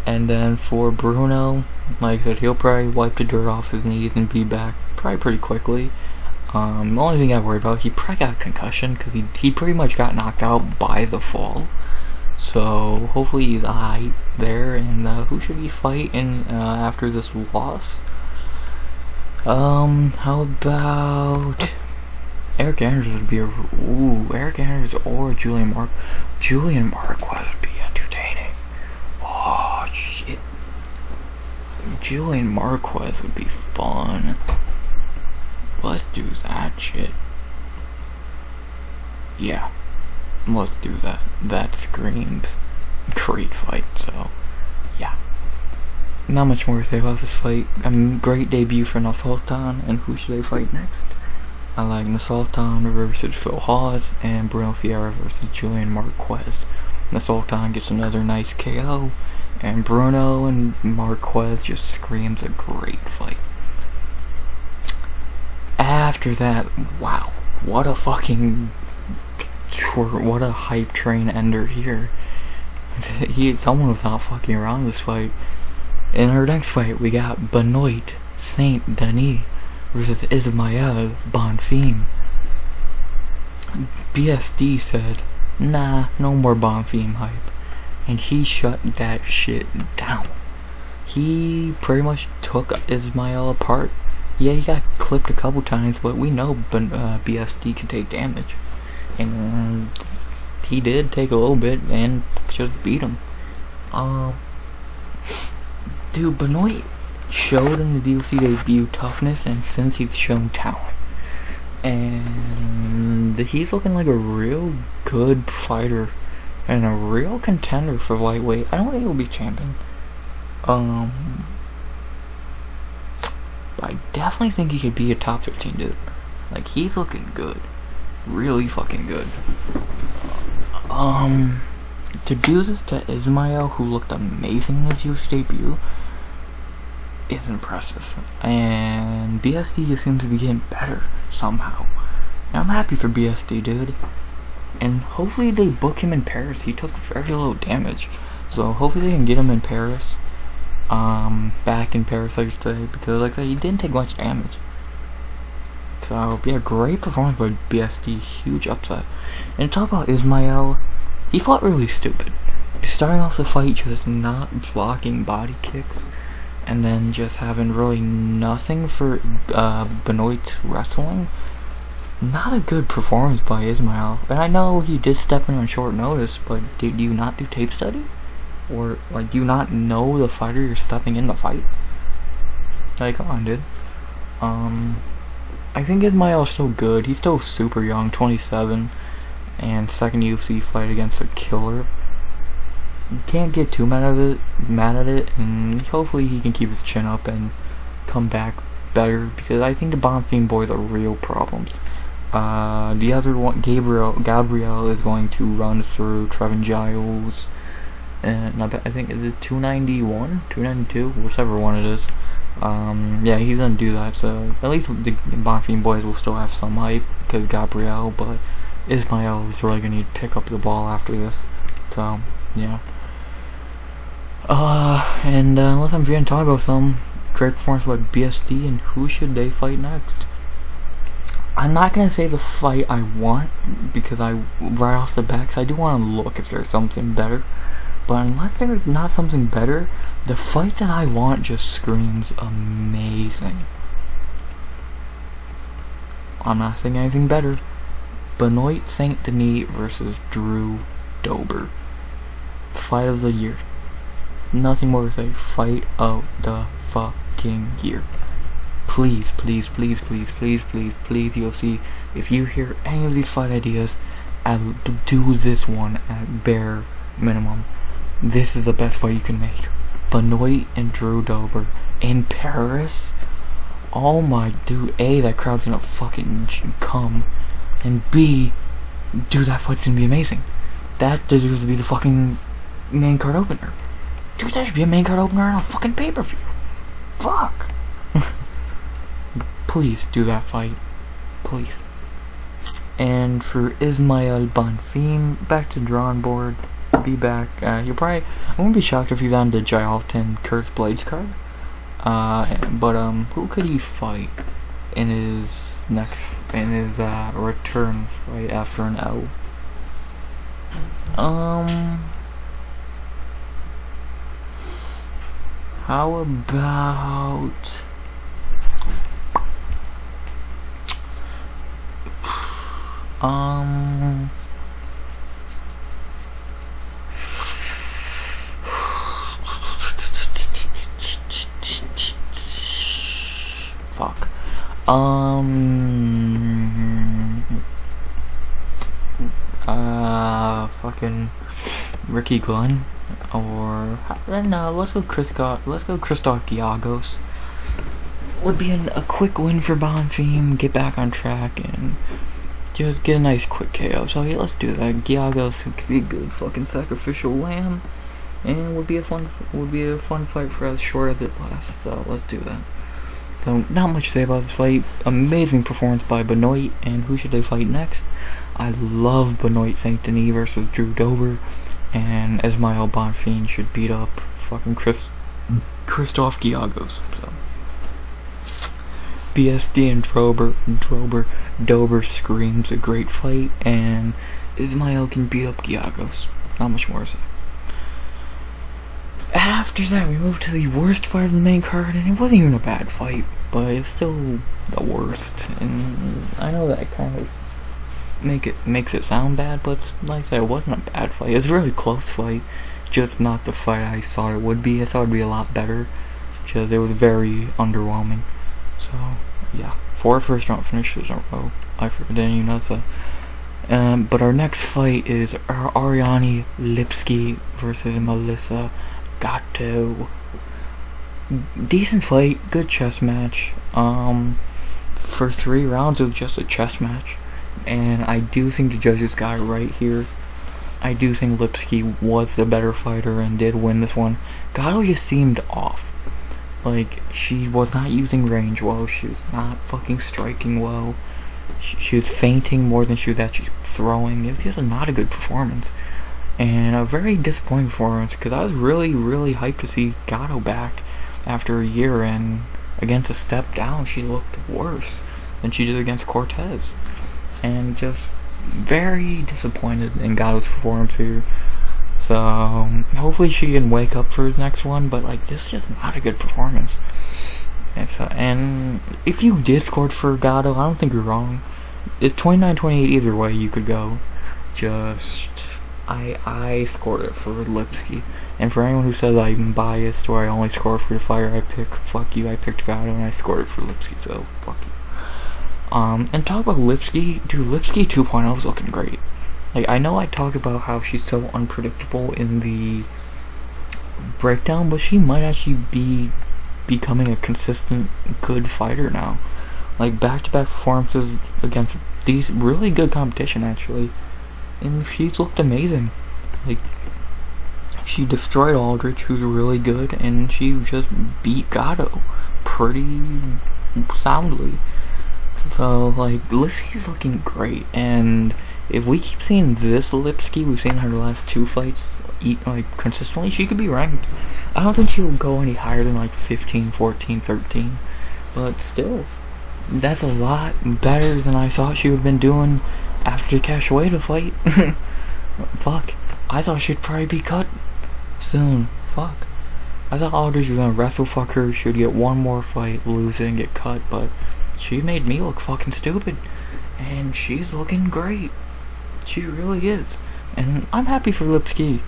And then for Brunno, like I said, he'll probably wipe the dirt off his knees and be back probably pretty quickly. The only thing I worry about, he probably got a concussion because he pretty much got knocked out by the fall. So hopefully he's alright there. And who should he fight in after this loss? How about Eric Anders would be Eric Anders or Julian Marquez would be entertaining. Oh shit. Julian Marquez would be fun. Let's do that shit. Yeah. Let's do that. That screams great fight, so yeah. Not much more to say about this fight. Great debut for Nursulton, and who should they fight next? I like Nursulton versus Phil Haas and Bruno Ferreira versus Julian Marquez. Nursulton gets another nice KO, And Brunno and Marquez just screams a great fight. After that, wow, what a hype train ender here. Someone was not fucking around this fight. In our next fight, we got Benoit Saint-Denis versus Ismael Bonfim. BSD said, nah, no more Bonfim hype. And he shut that shit down. He pretty much took Ismael apart. Yeah, he got clipped a couple times, but we know BSD can take damage. And he did take a little bit and just beat him. Dude, Benoit showed in the UFC debut toughness, and since he's shown talent. And he's looking like a real good fighter and a real contender for lightweight. I don't think he'll be champion. But I definitely think he could be a top 15 dude. Like, he's looking good. Really fucking good. To do this to Ismael, who looked amazing in his UFC debut, is impressive. And BSD just seems to be getting better somehow. And I'm happy for BSD, dude. And hopefully they book him in Paris. He took very little damage. So hopefully they can get him in Paris. Back in Paris, I should say. Because, like I said, he didn't take much damage. So, yeah, great performance by BSD. Huge upset. And to talk about Ismael, he fought really stupid. Starting off the fight, just not blocking body kicks. And then just having really nothing for Benoit's wrestling. Not a good performance by Ismael. And I know he did step in on short notice, but did you not do tape study? Or, like, do you not know the fighter you're stepping in to fight? Like, come on, dude. I think Ismael's still good. He's still super young, 27. And second UFC fight against a killer. You can't get too mad at it, and hopefully he can keep his chin up and come back better, because I think the Bonfim boys are real problems. The other one, Gabriel is going to run through Trevin Giles, and I think is it 291, 292, whichever one it is. Yeah, he's gonna do that. So at least the Bonfim boys will still have some hype because Gabriel, but Ismael is really gonna need to pick up the ball after this. So yeah. And unless I'm forgetting to talk about some great performance by BSD, and who should they fight next? I'm not gonna say the fight I want, because right off the bat, 'cause I do want to look if there's something better. But unless there's not something better, the fight that I want just screams amazing. I'm not saying anything better. Benoit Saint-Denis versus Drew Dober. Fight of the year. Nothing more to say. Fight of the fucking year. Please, please, please, please, please, please, please, UFC, if you hear any of these fight ideas, I'll do this one at bare minimum. This is the best fight you can make. Benoit and Drew Dober in Paris. Oh my dude, A, that crowd's gonna fucking come. And B, dude, that fight's gonna be amazing. That deserves to be the fucking main card opener. Dude, that should be a main card opener on a fucking pay-per-view. Fuck. Please do that fight. Please. And for Ismael Bonfim, back to drawing board. Be back. I wouldn't be shocked if he's on the Gialton Curse Blades card. But who could he fight in his return fight after an L? How about fuck. Fucking Ricky Glenn, or no, let's go Christoph Giagos. Would be a quick win for Bonfim, get back on track, and just get a nice quick KO. So yeah, let's do that. Giagos could be a good fucking sacrificial lamb, and would be a fun fight for as short as it lasts. So let's do that. So not much to say about this fight. Amazing performance by Benoit, and who should they fight next? I love Benoit Saint-Denis versus Drew Dober, and Ismael Bonfim should beat up fucking Christoph Giagos. So BSD and Dober screams a great fight, and Ismael can beat up Giagos. Not much more to say. After that, we moved to the worst fight of the main card, and it wasn't even a bad fight, but it's still the worst. And I know that kind of makes it sound bad, but like I said, it wasn't a bad fight. It was a really close fight, just not the fight I thought it would be. I thought it would be a lot better, because it was very underwhelming. So yeah, 4 first round finishes in a row. I didn't even notice that. But our next fight is Ariane Lipski versus Melissa Gatto. Decent fight, good chess match. For 3 rounds it was just a chess match, and I do think the judges got it right here. I do think Lipski was the better fighter and did win this one. Gatto just seemed off. Like, she was not using range well, she was not fucking striking well. She was feinting more than she was actually throwing. It was just not a good performance. And a very disappointing performance, because I was really, really hyped to see Gatto back after a year, and against a step down, she looked worse than she did against Cortez. And just very disappointed in Gatto's performance here. So, hopefully she can wake up for the next one, but like, this is just not a good performance. And if you Discord for Gatto, I don't think you're wrong. It's 29-28 either way you could go. Just, I scored it for Lipski. And for anyone who says I'm biased or I only score for the fighter I pick, fuck you, I picked Gatto and I scored it for Lipski, so fuck you. And talk about Lipski, dude, Lipski 2.0 is looking great. Like, I know I talked about how she's so unpredictable in the breakdown, but she might actually be becoming a consistent good fighter now. Like, back-to-back performances against these really good competition, actually, and she's looked amazing. Like, she destroyed Aldrich, who's really good, and she just beat Gatto pretty soundly. So, like, Lipski's looking great, and if we keep seeing this Lipski we've seen her last 2 fights like consistently, she could be ranked. I don't think she'll go any higher than like 15, 14, 13, but still, that's a lot better than I thought she would have been doing after the Cachoeira fight. Fuck, I thought she'd probably be cut soon. Fuck, I thought Aldridge was gonna wrestle fuck her, she would get one more fight, lose it, and get cut, but she made me look fucking stupid, and she's looking great. She really is, and I'm happy for Lipski.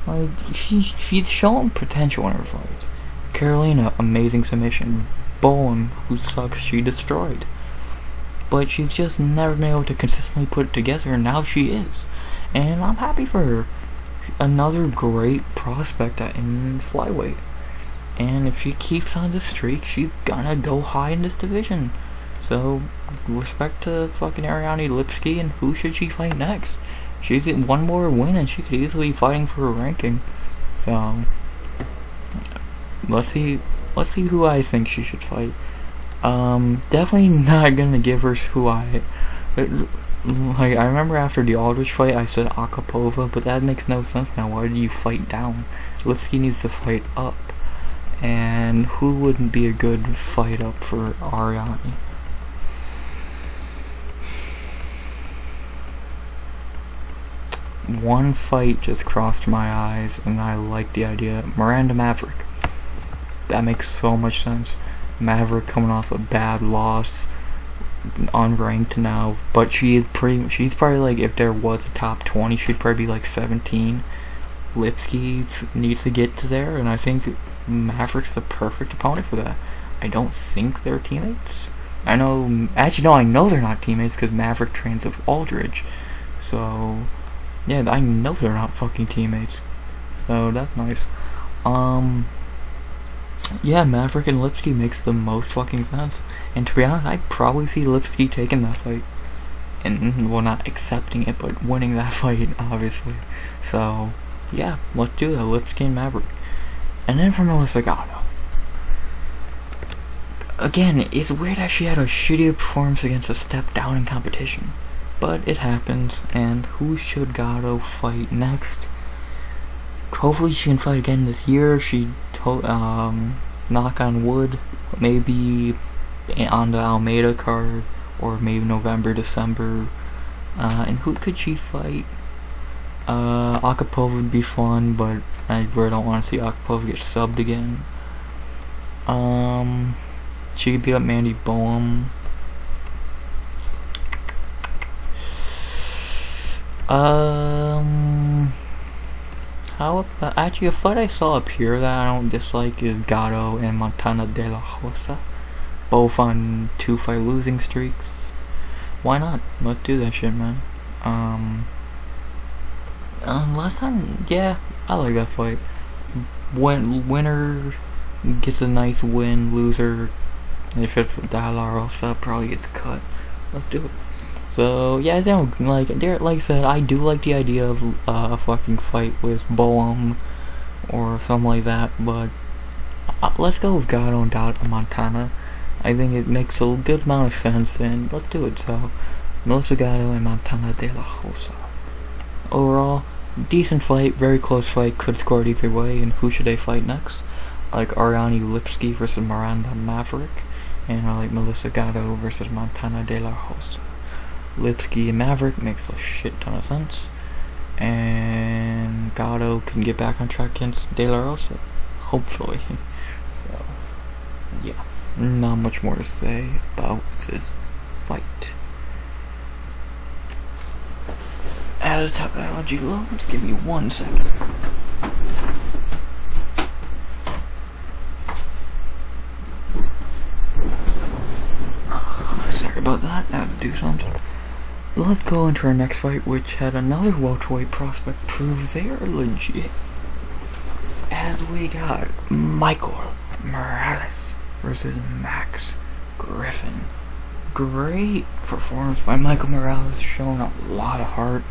Like, she's showing potential in her fights. Carolina, amazing submission. Bowen, who sucks, she destroyed. But she's just never been able to consistently put it together, and now she is. And I'm happy for her. Another great prospect in flyweight. And if she keeps on this streak, she's gonna go high in this division. So, respect to fucking Ariane Lipski, and who should she fight next? She's at one more win, and she could easily be fighting for a ranking. So, let's see who I think she should fight. Definitely not gonna give her who I... Like, I remember after the Aldrich fight, I said Akapova, but that makes no sense now. Why do you fight down? Lipski needs to fight up. And who wouldn't be a good fight up for Ariane? One fight just crossed my eyes, and I like the idea. Miranda Maverick. That makes so much sense. Maverick coming off a bad loss, unranked now, but she's probably like, if there was a top 20, she'd probably be like 17. Lipski needs to get to there, and I think Maverick's the perfect opponent for that. I don't think they're teammates. I know they're not teammates because Maverick trains with Aldridge. So, yeah, I know they're not fucking teammates. So, that's nice. Yeah, Maverick and Lipski makes the most fucking sense. And to be honest, I'd probably see Lipski taking that fight. And, well, not accepting it, but winning that fight, obviously. So, yeah, let's do that. Lipski and Maverick. And then for Melissa Gatto. Again, it's weird that she had a shittier performance against a step down in competition. But it happens, and who should Gatto fight next? Hopefully she can fight again this year. Knock on wood, maybe on the Almeida card, or maybe November, December. And who could she fight? Akapova would be fun, but I really don't want to see Akapova get subbed again. She could beat up Mandy Boehm. How about, actually, a fight I saw appear that I don't dislike is Gatto and Montana de la Rosa, both on 2-fight losing streaks. Why not? Let's do that shit, man. Last time, yeah, I like that fight. Winner gets a nice win. Loser, if it's de la Rosa, probably gets cut. Let's do it. So yeah, I don't like I said, I do like the idea of a fucking fight with Boehm or something like that, but let's go with Gatto and Montana. I think it makes a good amount of sense, and let's do it. So Melissa Gatto and Montana de la Rosa. Overall, decent fight, very close fight, could score it either way. And who should they fight next? Like Ariane Lipski versus Miranda Maverick, and I like Melissa Gatto versus Montana de la Rosa. Lipski and Maverick makes a shit ton of sense, and Gatto can get back on track against De La Rosa, hopefully. So, yeah, not much more to say about this fight. As technology loads, give me 1 second. Sorry about that, I had to do something. Let's go into our next fight, which had another welterweight prospect prove they are legit. As we got Michael Morales versus Max Griffin. Great performance by Michael Morales, showing a lot of heart.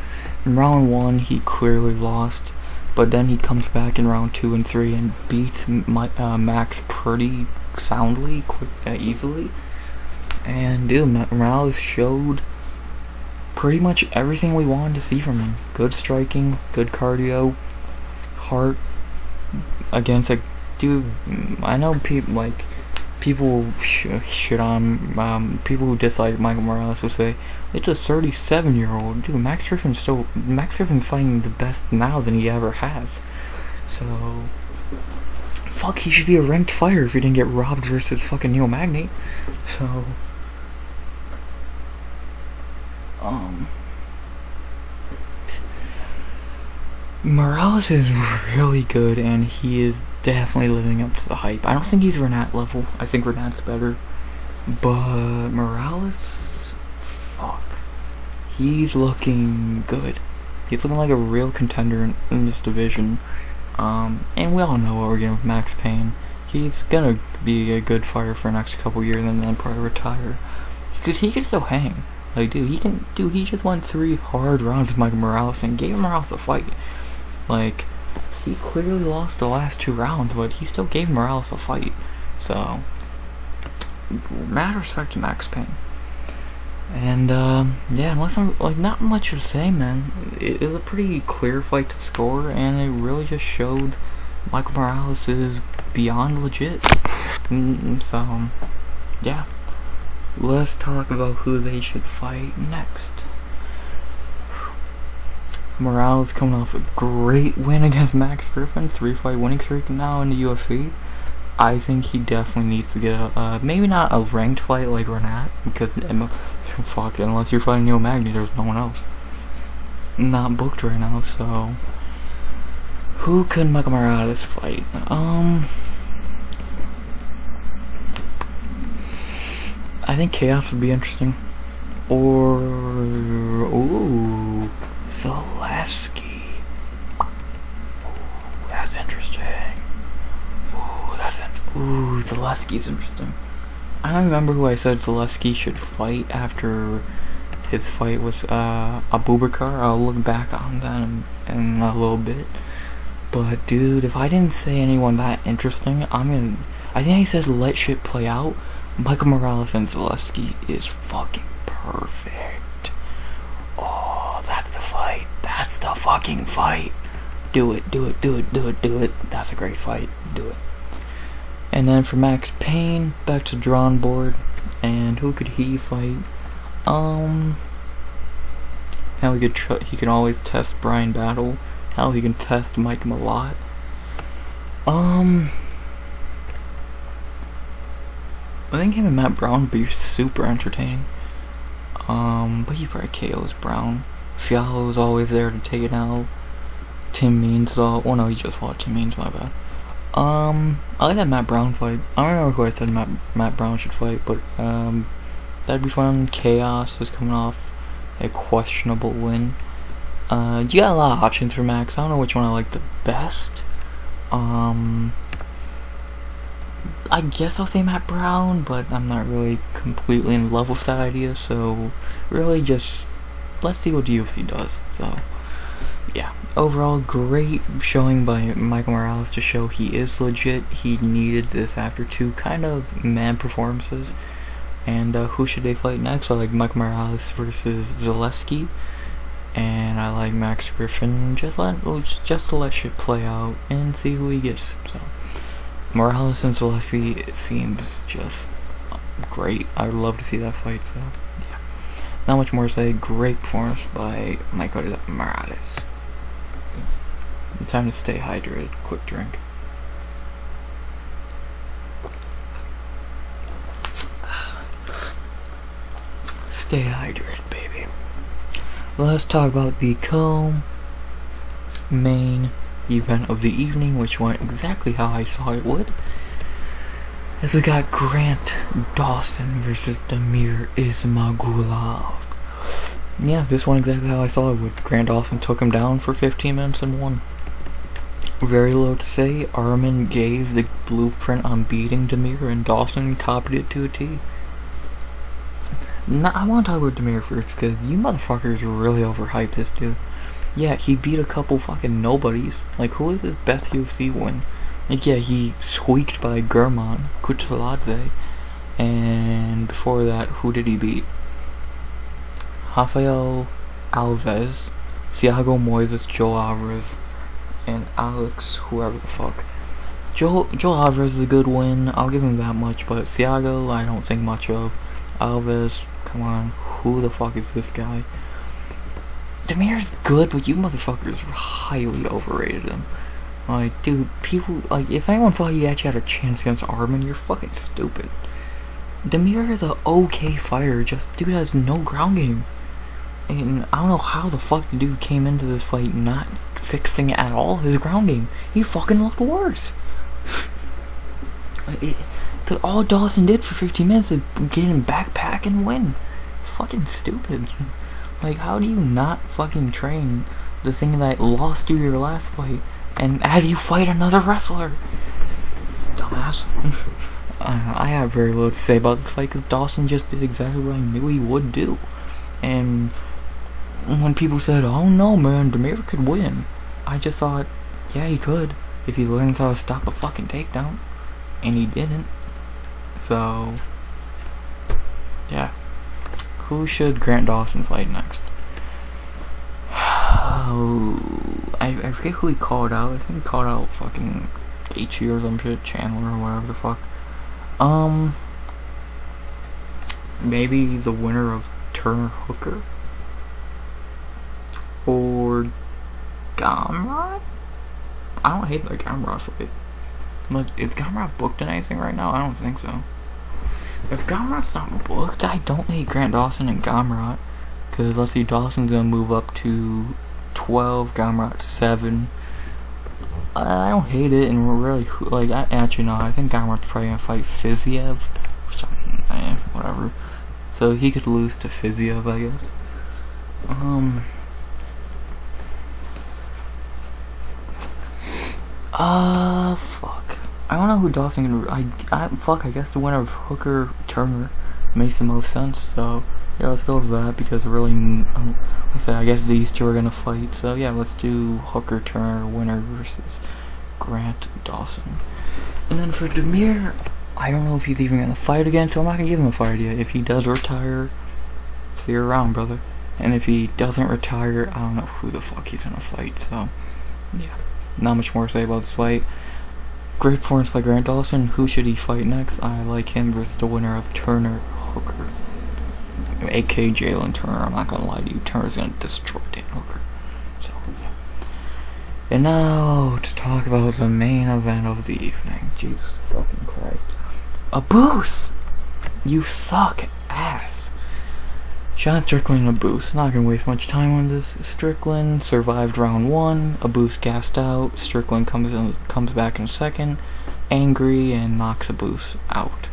In round 1, he clearly lost, but then he comes back in round 2 and 3 and beats Max pretty soundly, easily. And dude, Morales showed pretty much everything we wanted to see from him. Good striking, good cardio, heart against dude. I know people shit on people who dislike Michael Morales will say it's a 37-year-old dude. Max Griffin's fighting the best now than he ever has. So fuck, he should be a ranked fighter if he didn't get robbed versus fucking Neil Magny. So Morales is really good, and he is definitely living up to the hype. I don't think he's Rinat level. I think Rinat's better, but Morales, fuck, he's looking good. He's looking like a real contender in this division. And we all know what we're getting with Max Payne. He's gonna be a good fighter for the next couple years and then probably retire, because he can still hang. Like, dude, he just won 3 hard rounds with Michael Morales and gave Morales a fight. Like, he clearly lost the last 2 rounds, but he still gave Morales a fight. So, mad respect to Max Payne. And, yeah, not much to say, man. It was a pretty clear fight to score, and it really just showed Michael Morales is beyond legit. So, yeah. Let's talk about who they should fight next. Morales coming off a great win against Max Griffin, 3-fight winning streak now in the UFC. I think he definitely needs to get maybe not a ranked fight like Rinat, because fuck, unless you're fighting Neil Magny, there's no one else not booked right now. So who could Michael Morales fight? I think Chaos would be interesting. Or Zaleski. That's interesting. Zaleski's interesting. I don't remember who I said Zaleski should fight after his fight with Abubakar. I'll look back on that in a little bit. But dude, if I didn't say anyone that interesting, I think he says let shit play out. Michael Morales and Zaleski is fucking perfect. Oh, that's the fight. That's the fucking fight. Do it. That's a great fight. Do it. And then for Max Payne, back to drawing board. And who could he fight? How he can always test Brian Battle. How he can test Mike Malott. I think him and Matt Brown would be super entertaining. But he probably KOs Brown. Fialo's always there to take it out. Tim Means though. Oh no, he just fought Tim Means, my bad. I like that Matt Brown fight. I don't remember who I said Matt Brown should fight, but that'd be fun. Chaos is coming off a questionable win. You got a lot of options for Max. I don't know which one I like the best. I guess I'll say Matt Brown, but I'm not really completely in love with that idea, so really just let's see what the UFC does. So yeah, overall great showing by Michael Morales to show he is legit. He needed this after two kind of mad performances. And who should they fight next? I like Michael Morales versus Zaleski, and I like Max Griffin just to let shit play out and see who he gets. So Morales and Zaleski, it seems just great. I would love to see that fight. So yeah, not much more to say. Great performance by Michael Morales. Time to stay hydrated. Quick drink. Stay hydrated, baby. Let's talk about the co-main event of the evening, which went exactly how I saw it would. As we got Grant Dawson versus Damir Ismagulov. Yeah, this one exactly how I saw it would. Grant Dawson took him down for 15 minutes and won. Very low to say. Armin gave the blueprint on beating Damir, and Dawson copied it to a T. Now, I want to talk about Damir first, because you motherfuckers really overhyped this dude. Yeah, he beat a couple fucking nobodies. Like, who is his best UFC win? Like, yeah, he squeaked by Guram, Kutateladze, and before that, who did he beat? Rafael Alves, Thiago Moises, Joe Alvarez, and Alex, whoever the fuck. Joe Alvarez is a good win, I'll give him that much, but Thiago, I don't think much of. Alves, come on, who the fuck is this guy? Damir's good, but you motherfuckers highly overrated him. Like, dude, people, like, if anyone thought he actually had a chance against Armin, you're fucking stupid. Damir is a okay fighter, just dude has no ground game. And I don't know how the fuck the dude came into this fight not fixing at all his ground game. He fucking looked worse. All Dawson did for 15 minutes is get him backpack and win. Fucking stupid. Like, how do you not fucking train the thing that lost you your last fight and as you fight another wrestler? Dumbass. I have very little to say about this fight because Dawson just did exactly what I knew he would do. And when people said, oh no man, Damir could win, I just thought, yeah he could if he learns how to stop a fucking takedown. And he didn't. So yeah. Who should Grant Dawson fight next? I forget who he called out. I think he called out fucking H or some shit, Chandler or whatever the fuck. Maybe the winner of Turner Hooker or Gamrot? I don't hate the Gamrot fight. Like, is Gamrot booked in anything right now? I don't think so. If Gamrot's not booked, I don't hate Grant Dawson and Gamrot. Because let's see, Dawson's gonna move up to 12, Gamrot 7. I don't hate it, and we're really, like, actually no, I think Gamrot's probably gonna fight Fiziev. Which, whatever. So he could lose to Fiziev, I guess. Fuck. I don't know who Dawson can. I guess the winner of Hooker Turner makes the most sense. So yeah, let's go with that because really, I guess these two are gonna fight. So yeah, let's do Hooker Turner winner versus Grant Dawson. And then for Demir, I don't know if he's even gonna fight again, so I'm not gonna give him a fight yet. If he does retire, see you around, brother. And if he doesn't retire, I don't know who the fuck he's gonna fight. So yeah, not much more to say about this fight. Great performance by Grant Dawson. Who should he fight next? I like him versus the winner of Turner Hooker, aka Jalen Turner. I'm not gonna lie to you, Turner's gonna destroy Dan Hooker. So yeah. And now to talk about the main event of the evening. Jesus fucking Christ. A boost! You suck ass. Sean Strickland and a boost. Not gonna waste much time on this. Strickland survived round 1. A boost gassed out. Strickland comes back in second, angry, and knocks a boost out.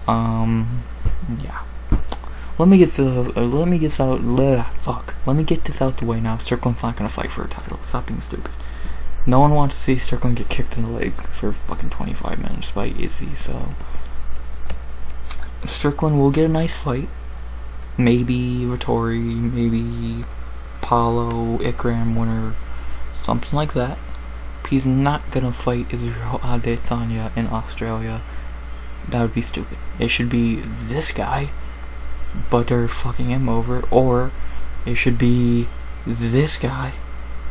Yeah. Let me get this out the way now. Strickland's not gonna fight for a title. Stop being stupid. No one wants to see Strickland get kicked in the leg for fucking 25 minutes by Izzy, so Strickland will get a nice fight. Maybe Vittori, maybe Paulo, Ikram winner, something like that. He's not gonna fight Israel Adesanya in Australia. That would be stupid. It should be this guy, but they're fucking him over, or it should be this guy,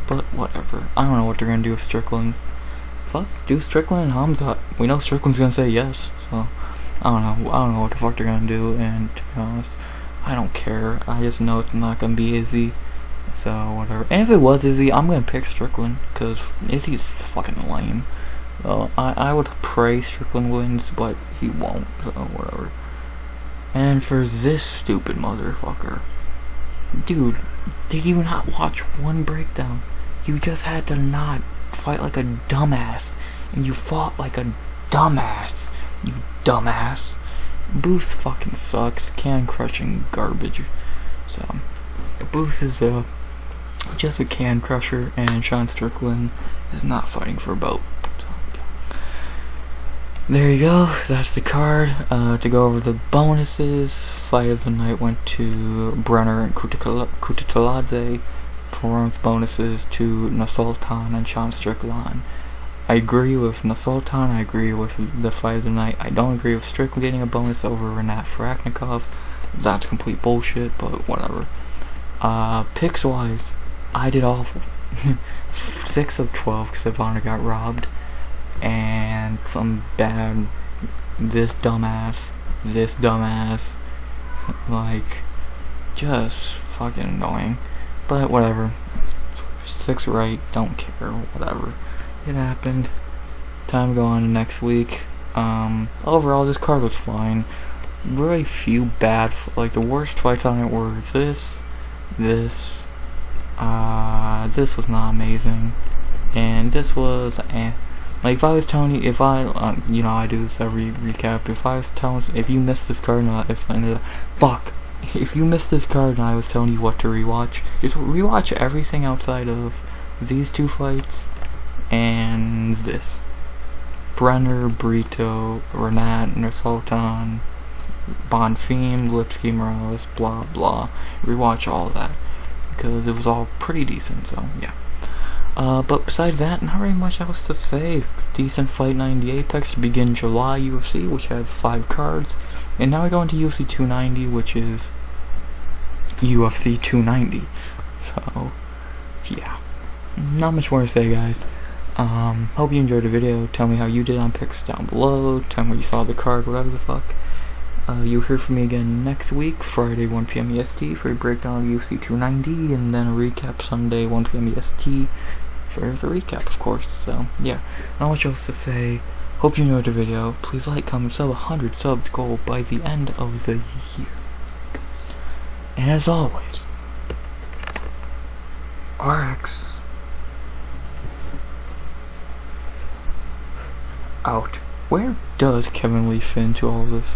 but whatever. I don't know what they're gonna do with Strickland. Fuck, do Strickland and Hamza. We know Strickland's gonna say yes, so I don't know what the fuck they're gonna do, and to be honest, I don't care. I just know it's not gonna be Izzy, so whatever. And if it was Izzy, I'm gonna pick Strickland, cause Izzy's fucking lame. I would pray Strickland wins, but he won't, so whatever. And for this stupid motherfucker, dude, did you not watch one breakdown? You just had to not fight like a dumbass, and you fought like a dumbass, you dumbass. Booth fucking sucks, can crushing garbage. So, Booth is just a can crusher, and Sean Strickland is not fighting for a belt. So, yeah. There you go, that's the card. To go over the bonuses, fight of the night went to Brener and Kutateladze. Performance bonuses to Nursulton and Sean Strickland. I agree with Nursulton, I agree with the fight of the night. I don't agree with Strickland getting a bonus over Rinat Fakhretdinov. That's complete bullshit, but whatever. Picks wise, I did awful. 6 of 12 because Ivana got robbed. And some bad, this dumbass, like, just fucking annoying. But whatever. 6 right, don't care, whatever. It happened. Time to go on to next week. Overall, this card was fine. Really few bad, like the worst fights on it were this was not amazing, and this was like if I was telling you, if I I do this every recap. If you missed this card, if you missed this card and I was telling you what to rewatch, just rewatch everything outside of these 2 fights. And this Brener, Brito, Rinat, Nursulton, Bonfim, Lipski, Morales, blah blah. Rewatch all that because it was all pretty decent. So yeah. But besides that, not really much else to say. Decent fight night in the Apex to begin July UFC, which had 5 cards, and now we go into UFC 290, which is UFC 290. So yeah, not much more to say, guys. Hope you enjoyed the video. Tell me how you did on picks down below. Tell me what you saw of the card, whatever the fuck. You'll hear from me again next week, Friday 1 PM EST, for a breakdown of UFC 290, and then a recap Sunday 1 PM EST for the recap, of course. So, yeah, not much else to say. Hope you enjoyed the video. Please like, comment, sub, 100 subs goal by the end of the year. And as always, RX out. Where does Kevin Lee fit into all of this?